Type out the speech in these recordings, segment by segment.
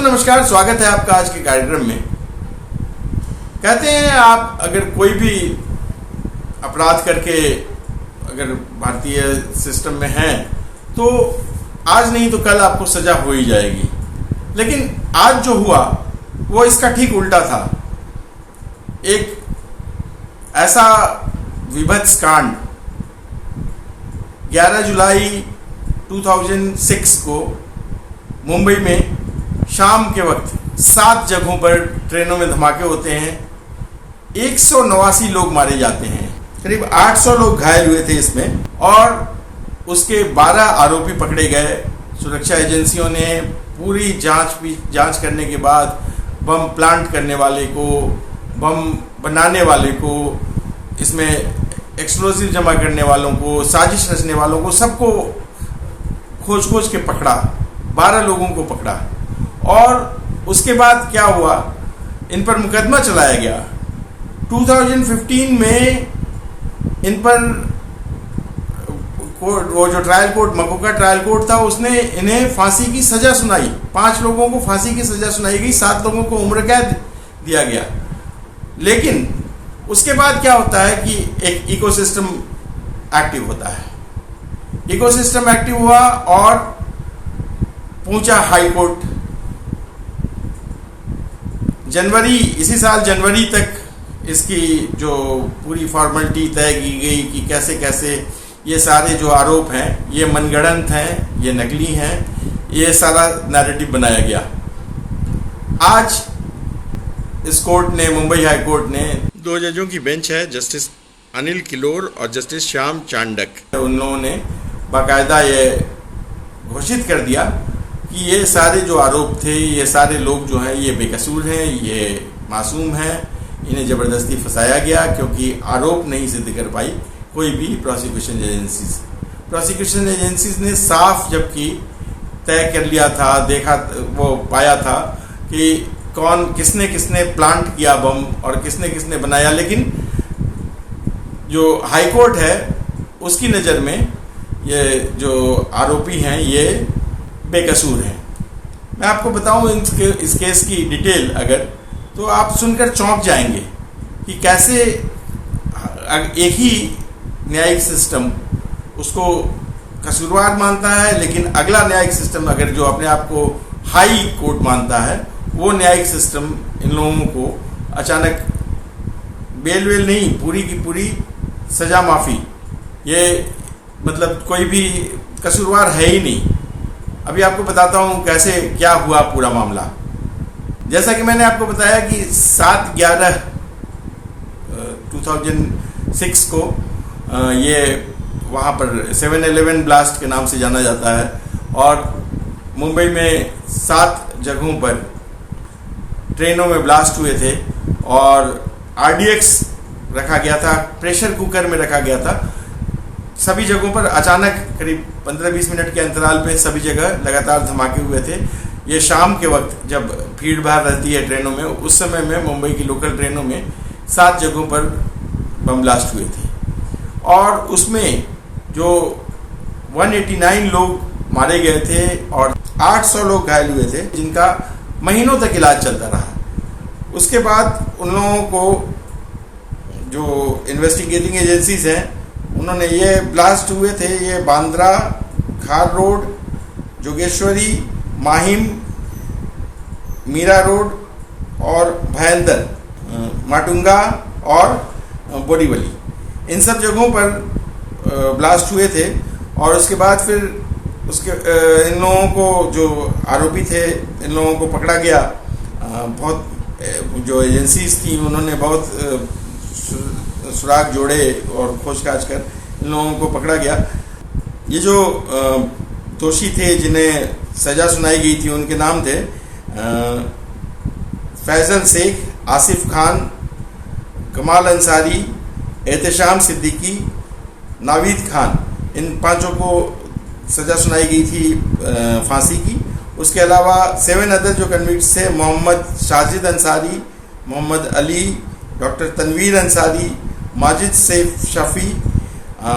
दोस्तों नमस्कार, स्वागत है आपका आज के कार्यक्रम में। कहते हैं आप अगर कोई भी अपराध करके अगर भारतीय सिस्टम में हैं तो आज नहीं तो कल आपको सजा हो ही जाएगी। लेकिन आज जो हुआ वो इसका ठीक उल्टा था। एक ऐसा विभत्स कांड 11 जुलाई 2006 को मुंबई में शाम के वक्त 7 जगहों पर ट्रेनों में धमाके होते हैं। 189 लोग मारे जाते हैं, करीब 800 लोग घायल हुए थे इसमें, और उसके 12 आरोपी पकड़े गए। सुरक्षा एजेंसियों ने पूरी जांच करने के बाद बम प्लांट करने वाले को, बम बनाने वाले को, इसमें एक्सप्लोजिव जमा करने वालों को, साजिश रचने वालों को, सबको खोज के पकड़ा। 12 लोगों को पकड़ा और उसके बाद क्या हुआ, इन पर मुकदमा चलाया गया। 2015 में इन पर वो जो trial court, MCOCA trial court था, उसने इन्हें फांसी की सजा सुनाई। 5 लोगों को फांसी की सजा सुनाई गई, 7 लोगों को उम्र कैद दिया गया। लेकिन उसके बाद क्या होता है कि एक इकोसिस्टम एक्टिव होता है। इकोसिस्टम एक्टिव हुआ और पहुंचा हाई कोर्ट। इसी साल जनवरी तक इसकी जो पूरी फॉर्मेलिटी तय की गई कि कैसे कैसे ये सारे जो आरोप हैं ये मनगढ़ंत हैं, ये नकली हैं, ये सारा नैरेटिव बनाया गया। आज इस कोर्ट ने, मुंबई हाई कोर्ट ने, 2 जजों की बेंच है, जस्टिस अनिल किलोर और जस्टिस श्याम चांडक, उन लोगों ने बाकायदा ये घोषित कर दिया कि ये सारे जो आरोप थे, ये सारे लोग जो हैं ये बेकसूर हैं, ये मासूम हैं, इन्हें ज़बरदस्ती फंसाया गया क्योंकि आरोप नहीं सिद्ध कर पाई कोई भी प्रोसिक्यूशन एजेंसीज। प्रोसिक्यूशन एजेंसीज ने साफ जबकि तय कर लिया था, देखा, वो पाया था कि कौन किसने प्लांट किया बम और किसने बनाया। लेकिन जो हाई कोर्ट है उसकी नज़र में ये जो आरोपी हैं ये बेकसूर हैं। मैं आपको बताऊं इस केस की डिटेल अगर, तो आप सुनकर चौंक जाएंगे कि कैसे एक ही न्यायिक सिस्टम उसको कसूरवार मानता है, लेकिन अगला न्यायिक सिस्टम अगर जो अपने आप को हाई कोर्ट मानता है, वो न्यायिक सिस्टम इन लोगों को अचानक बेल नहीं, पूरी की पूरी सजा माफ़ी, ये मतलब कोई भी कसूरवार है ही नहीं। अभी आपको बताता हूँ कैसे क्या हुआ पूरा मामला। जैसा कि मैंने आपको बताया कि 7/11/2006 को ये वहाँ पर 7-11 ब्लास्ट के नाम से जाना जाता है, और मुंबई में 7 जगहों पर ट्रेनों में ब्लास्ट हुए थे और RDX रखा गया था, प्रेशर कुकर में रखा गया था। सभी जगहों पर अचानक करीब 15-20 मिनट के अंतराल पे सभी जगह लगातार धमाके हुए थे। ये शाम के वक्त जब भीड़ भाड़ रहती है ट्रेनों में, उस समय में मुंबई की लोकल ट्रेनों में 7 जगहों पर बम ब्लास्ट हुए थे, और उसमें जो 189 लोग मारे गए थे और 800 लोग घायल हुए थे, जिनका महीनों तक इलाज चलता रहा। उसके बाद उन लोगों को जो इन्वेस्टिगेटिंग एजेंसीज हैं उन्होंने, ये ब्लास्ट हुए थे ये बांद्रा, खार रोड, जोगेश्वरी, माहिम, मीरा रोड और भयंदर, माटुंगा और बोरीवली, इन सब जगहों पर ब्लास्ट हुए थे। और उसके बाद फिर इन लोगों को, जो आरोपी थे, इन लोगों को पकड़ा गया। बहुत जो एजेंसीज थी उन्होंने बहुत सुराग जोड़े और खोजखाज कर इन लोगों को पकड़ा गया। ये जो दोषी थे जिन्हें सजा सुनाई गई थी उनके नाम थे फैजल शेख, आसिफ खान, कमाल अंसारी, एहतशाम सिद्दीकी, नावीद खान। इन 5 को सजा सुनाई गई थी फांसी की। उसके अलावा 7 अदर जो कन्विक्ट्स थे, मोहम्मद साजिद अंसारी, मोहम्मद अली, डॉक्टर तनवीर अंसारी, माजिद सैफ शफी,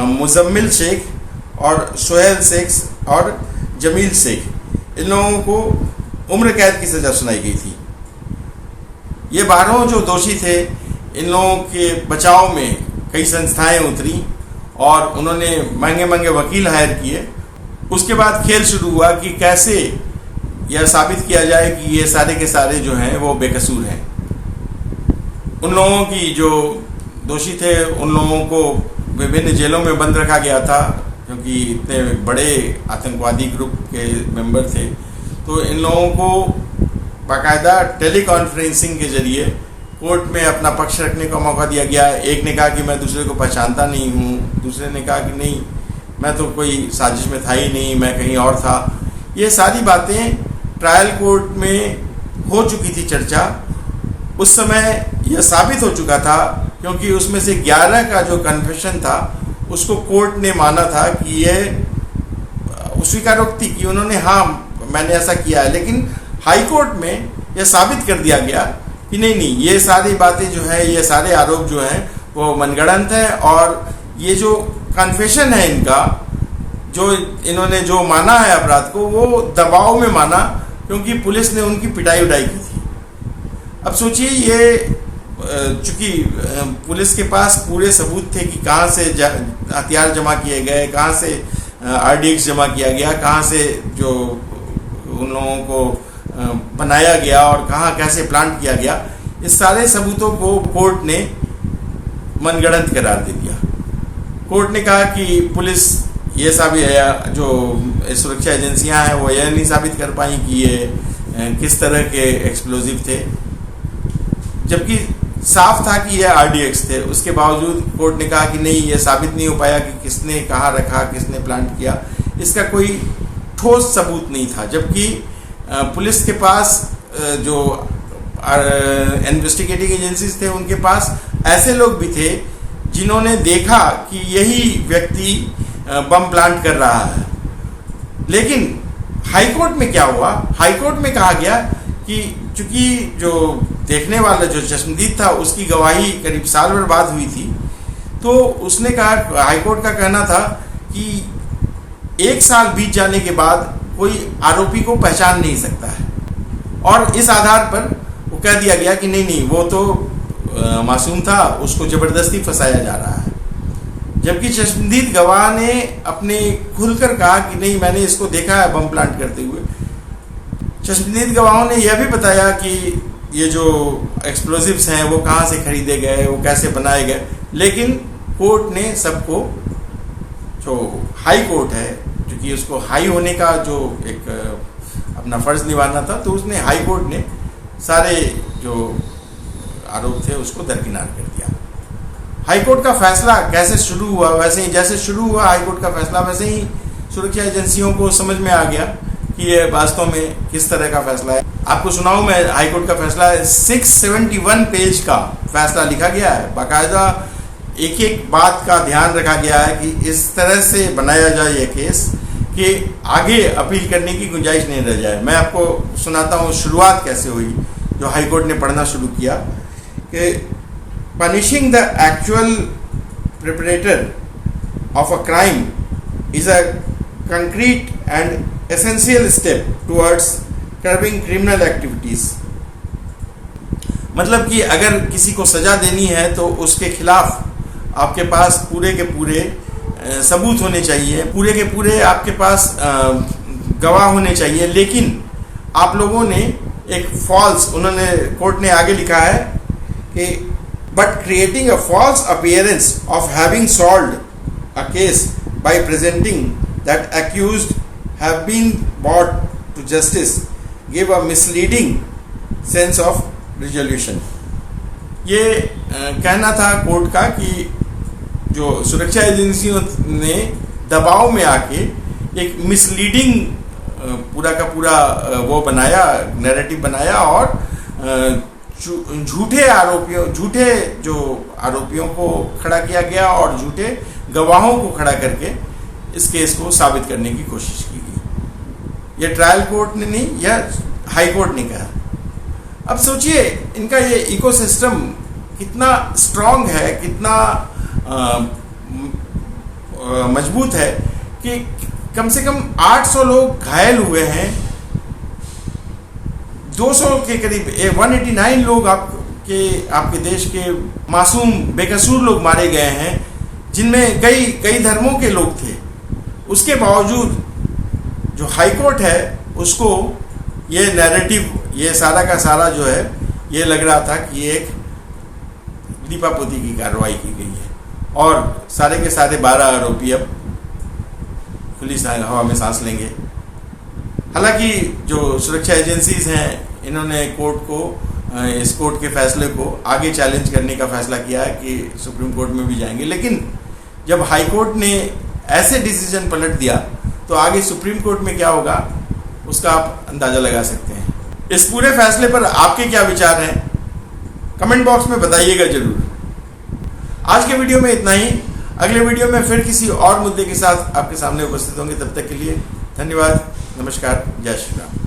मुजम्मिल शेख और सोहेल शेख और जमील शेख, इन लोगों को उम्र कैद की सजा सुनाई गई थी। ये 12 जो दोषी थे, इन लोगों के बचाव में कई संस्थाएं उतरी और उन्होंने महंगे महंगे वकील हायर किए। उसके बाद खेल शुरू हुआ कि कैसे यह साबित किया जाए कि ये सारे के सारे जो हैं वो बेकसूर हैं। उन लोगों की जो दोषी थे उन लोगों को विभिन्न जेलों में बंद रखा गया था, क्योंकि इतने बड़े आतंकवादी ग्रुप के मेंबर थे। तो इन लोगों को बाकायदा टेली कॉन्फ्रेंसिंग के जरिए कोर्ट में अपना पक्ष रखने का मौका दिया गया। एक ने कहा कि मैं दूसरे को पहचानता नहीं हूँ, दूसरे ने कहा कि नहीं, मैं तो कोई साजिश में था ही नहीं, मैं कहीं और था। ये सारी बातें ट्रायल कोर्ट में हो चुकी थी चर्चा। उस समय यह साबित हो चुका था, क्योंकि उसमें से 11 का जो कन्फेशन था उसको कोर्ट ने माना था कि यह स्वीकारोक्ति की उन्होंने, हाँ मैंने ऐसा किया है। लेकिन हाई कोर्ट में यह साबित कर दिया गया कि नहीं, ये सारी बातें जो है, ये सारे आरोप जो हैं वो मनगढ़ंत है, और ये जो कन्फेशन है इनका, जो इन्होंने जो माना है अपराध को, वो दबाव में माना, क्योंकि पुलिस ने उनकी पिटाई उटाई की थी। अब सोचिए, ये चूंकि पुलिस के पास पूरे सबूत थे कि कहाँ से हथियार जमा किए गए, कहाँ से RDX जमा किया गया, कहाँ से जो उन लोगों को बनाया गया और कहाँ कैसे प्लांट किया गया, इस सारे सबूतों को कोर्ट ने मनगढ़ंत करार दे दिया। कोर्ट ने कहा कि पुलिस ये साबित, जो सुरक्षा एजेंसियां हैं वो यह नहीं साबित कर पाई कि ये किस तरह के एक्सप्लोजिव थे, जबकि साफ था कि ये RDX थे। उसके बावजूद कोर्ट ने कहा कि नहीं, ये साबित नहीं हो पाया कि किसने कहाँ रखा, किसने प्लांट किया, इसका कोई ठोस सबूत नहीं था। जबकि पुलिस के पास, जो इन्वेस्टिगेटिंग एजेंसीज थे, उनके पास ऐसे लोग भी थे जिन्होंने देखा कि यही व्यक्ति बम प्लांट कर रहा है। लेकिन हाईकोर्ट में क्या हुआ, हाईकोर्ट में कहा गया कि चूंकि जो देखने वाला जो चश्मदीद था उसकी गवाही करीब साल भर बाद हुई थी, तो उसने कहा, हाईकोर्ट का कहना था कि 1 साल बीत जाने के बाद कोई आरोपी को पहचान नहीं सकता है, और इस आधार पर वो कह दिया गया कि नहीं, वो तो मासूम था, उसको जबरदस्ती फंसाया जा रहा है। जबकि चश्मदीद गवाह ने अपने खुलकर कहा कि नहीं, मैंने इसको देखा है बम प्लांट करते हुए। चश्मदीद गवाहों ने यह भी बताया कि ये जो एक्सप्लोजिव्स हैं वो कहाँ से खरीदे गए, वो कैसे बनाए गए। लेकिन कोर्ट ने सबको, जो हाई कोर्ट है, क्योंकि उसको हाई होने का जो एक अपना फर्ज निभाना था, तो उसने, हाई कोर्ट ने सारे जो आरोप थे उसको दरकिनार कर दिया। हाईकोर्ट का फैसला कैसे शुरू हुआ, वैसे ही जैसे शुरू हुआ हाईकोर्ट का फैसला, वैसे ही सुरक्षा एजेंसियों को समझ में आ गया कि ये वास्तव में किस तरह का फैसला है। आपको सुनाऊं मैं, हाईकोर्ट का फैसला 671 पेज का फैसला लिखा गया है। बाकायदा एक एक बात का ध्यान रखा गया है कि इस तरह से बनाया जाए ये केस कि आगे अपील करने की गुंजाइश नहीं रह जाए। मैं आपको सुनाता हूँ शुरुआत कैसे हुई, जो हाईकोर्ट ने पढ़ना शुरू किया कि punishing the actual perpetrator of a crime is a concrete and essential step towards curbing criminal activities। मतलब कि अगर किसी को सजा देनी है तो उसके खिलाफ आपके पास पूरे के पूरे सबूत होने चाहिए, पूरे के पूरे आपके पास गवाह होने चाहिए। लेकिन आप लोगों ने एक फॉल्स, उन्होंने, कोर्ट ने आगे लिखा है कि but creating a false appearance of having solved a case by presenting that accused have been brought to justice give a misleading sense of resolution। ये कहना था कोर्ट का कि जो सुरक्षा एजेंसियों ने दबाव में आके एक मिसलीडिंग पूरा का पूरा वो बनाया, नैरेटिव बनाया, और झूठे जो आरोपियों को खड़ा किया गया और झूठे गवाहों को खड़ा करके इस केस को साबित करने की कोशिश की गई। यह ट्रायल कोर्ट ने नहीं, यह हाई कोर्ट ने कहा। अब सोचिए इनका ये इकोसिस्टम कितना स्ट्रांग है, कितना मजबूत है कि कम से कम 800 लोग घायल हुए हैं 200 के करीब 189 लोग आपके देश के मासूम बेकसूर लोग मारे गए हैं, जिनमें कई धर्मों के लोग थे। उसके बावजूद जो हाई कोर्ट है उसको ये नैरेटिव, ये सारा का सारा जो है, ये लग रहा था कि ये एक लीपापोती की कार्रवाई की गई है और सारे के सारे 12 आरोपी अब खुली हवा में सांस लेंगे। हालांकि जो सुरक्षा एजेंसीज हैं, इन्होंने कोर्ट को, इस कोर्ट के फैसले को आगे चैलेंज करने का फैसला किया है कि सुप्रीम कोर्ट में भी जाएंगे। लेकिन जब हाई कोर्ट ने ऐसे डिसीजन पलट दिया तो आगे सुप्रीम कोर्ट में क्या होगा उसका आप अंदाजा लगा सकते हैं। इस पूरे फैसले पर आपके क्या विचार हैं, कमेंट बॉक्स में बताइएगा जरूर। आज के वीडियो में इतना ही। अगले वीडियो में फिर किसी और मुद्दे के साथ आपके सामने उपस्थित होंगे। तब तक के लिए धन्यवाद, नमस्कार, जय श्री राम।